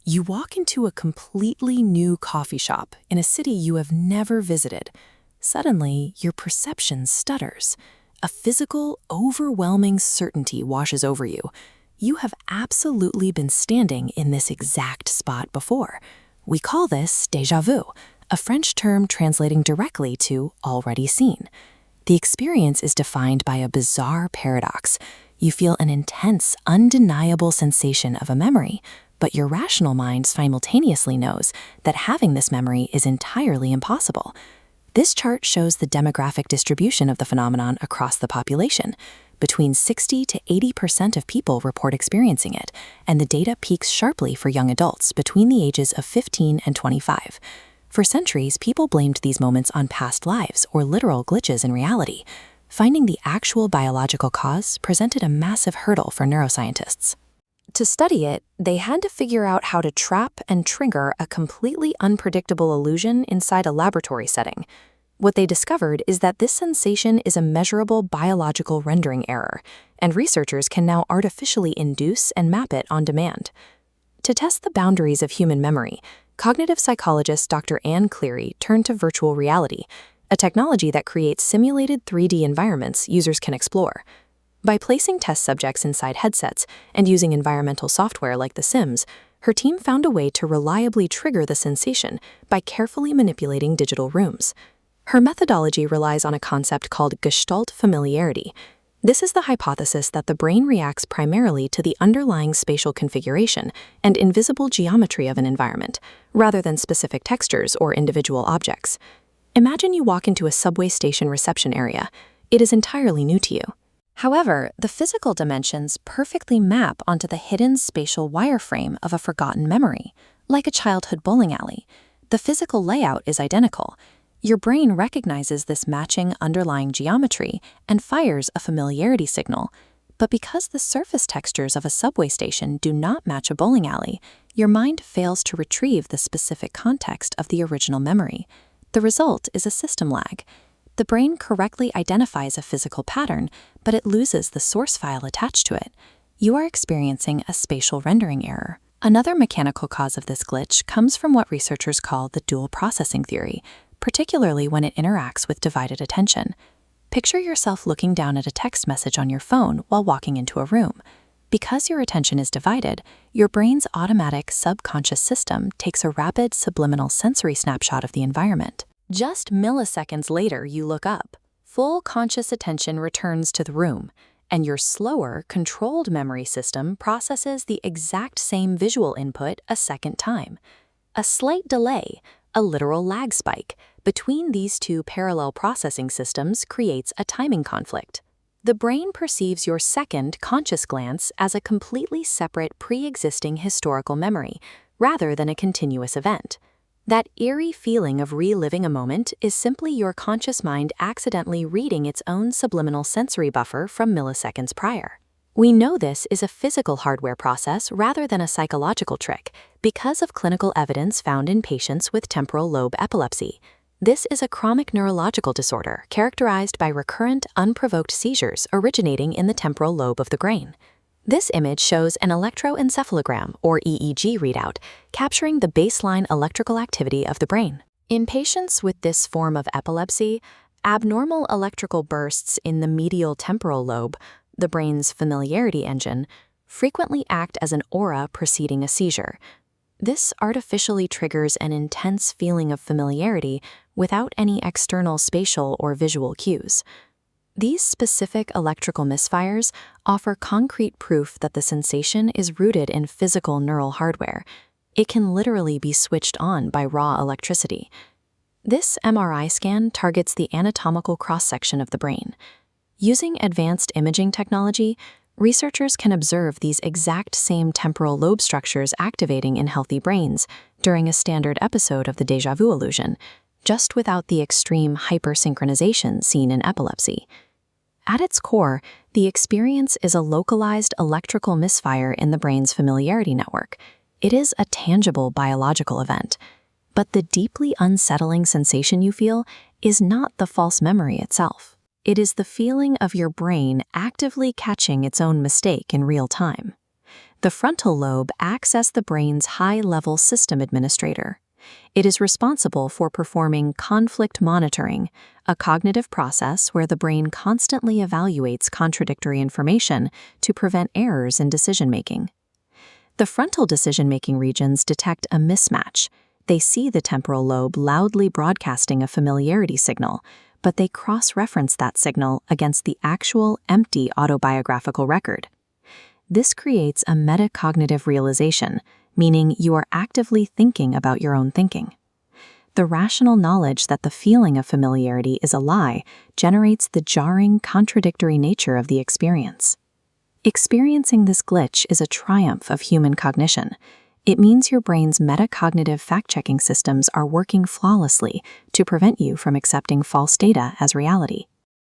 You walk into a completely new coffee shop in a city you have never visited. Suddenly, your perception stutters. A physical, overwhelming certainty washes over you. You have absolutely been standing in this exact spot before. We call this déjà vu, a French term translating directly to already seen. The experience is defined by a bizarre paradox. You feel an intense, undeniable sensation of a memory, but your rational mind simultaneously knows that having this memory is entirely impossible. This chart shows the demographic distribution of the phenomenon across the population. Between 60 to 80% of people report experiencing it, and the data peaks sharply for young adults between the ages of 15 and 25. For centuries, people blamed these moments on past lives or literal glitches in reality. Finding the actual biological cause presented a massive hurdle for neuroscientists. To study it, they had to figure out how to trap and trigger a completely unpredictable illusion inside a laboratory setting. What they discovered is that this sensation is a measurable biological rendering error, and researchers can now artificially induce and map it on demand. To test the boundaries of human memory, cognitive psychologist Dr. Anne Cleary turned to virtual reality, a technology that creates simulated 3D environments users can explore. By placing test subjects inside headsets and using environmental software like The Sims, her team found a way to reliably trigger the sensation by carefully manipulating digital rooms. Her methodology relies on a concept called Gestalt familiarity. This is the hypothesis that the brain reacts primarily to the underlying spatial configuration and invisible geometry of an environment, rather than specific textures or individual objects. Imagine you walk into a subway station reception area. It is entirely new to you. However, the physical dimensions perfectly map onto the hidden spatial wireframe of a forgotten memory, like a childhood bowling alley. The physical layout is identical. Your brain recognizes this matching underlying geometry and fires a familiarity signal. But because the surface textures of a subway station do not match a bowling alley, your mind fails to retrieve the specific context of the original memory. The result is a system lag. The brain correctly identifies a physical pattern, but it loses the source file attached to it. You are experiencing a spatial rendering error. Another mechanical cause of this glitch comes from what researchers call the dual processing theory, particularly when it interacts with divided attention. Picture yourself looking down at a text message on your phone while walking into a room. Because your attention is divided, your brain's automatic subconscious system takes a rapid subliminal sensory snapshot of the environment. Just milliseconds later, you look up. Full conscious attention returns to the room, and your slower, controlled memory system processes the exact same visual input a second time. A slight delay, a literal lag spike, between these two parallel processing systems creates a timing conflict. The brain perceives your second conscious glance as a completely separate pre-existing historical memory, rather than a continuous event. That eerie feeling of reliving a moment is simply your conscious mind accidentally reading its own subliminal sensory buffer from milliseconds prior. We know this is a physical hardware process rather than a psychological trick because of clinical evidence found in patients with temporal lobe epilepsy. This is a chronic neurological disorder characterized by recurrent, unprovoked seizures originating in the temporal lobe of the brain. This image shows an electroencephalogram, or EEG readout, capturing the baseline electrical activity of the brain. In patients with this form of epilepsy, abnormal electrical bursts in the medial temporal lobe, the brain's familiarity engine, frequently act as an aura preceding a seizure. This artificially triggers an intense feeling of familiarity without any external spatial or visual cues. These specific electrical misfires offer concrete proof that the sensation is rooted in physical neural hardware. It can literally be switched on by raw electricity. This MRI scan targets the anatomical cross-section of the brain. Using advanced imaging technology, researchers can observe these exact same temporal lobe structures activating in healthy brains during a standard episode of the déjà vu illusion, just without the extreme hypersynchronization seen in epilepsy. At its core, the experience is a localized electrical misfire in the brain's familiarity network. It is a tangible biological event. But the deeply unsettling sensation you feel is not the false memory itself. It is the feeling of your brain actively catching its own mistake in real time. The frontal lobe acts as the brain's high-level system administrator. It is responsible for performing conflict monitoring, a cognitive process where the brain constantly evaluates contradictory information to prevent errors in decision-making. The frontal decision-making regions detect a mismatch. They see the temporal lobe loudly broadcasting a familiarity signal, but they cross-reference that signal against the actual empty autobiographical record. This creates a metacognitive realization, meaning you are actively thinking about your own thinking. The rational knowledge that the feeling of familiarity is a lie generates the jarring, contradictory nature of the experience. Experiencing this glitch is a triumph of human cognition. It means your brain's metacognitive fact-checking systems are working flawlessly to prevent you from accepting false data as reality.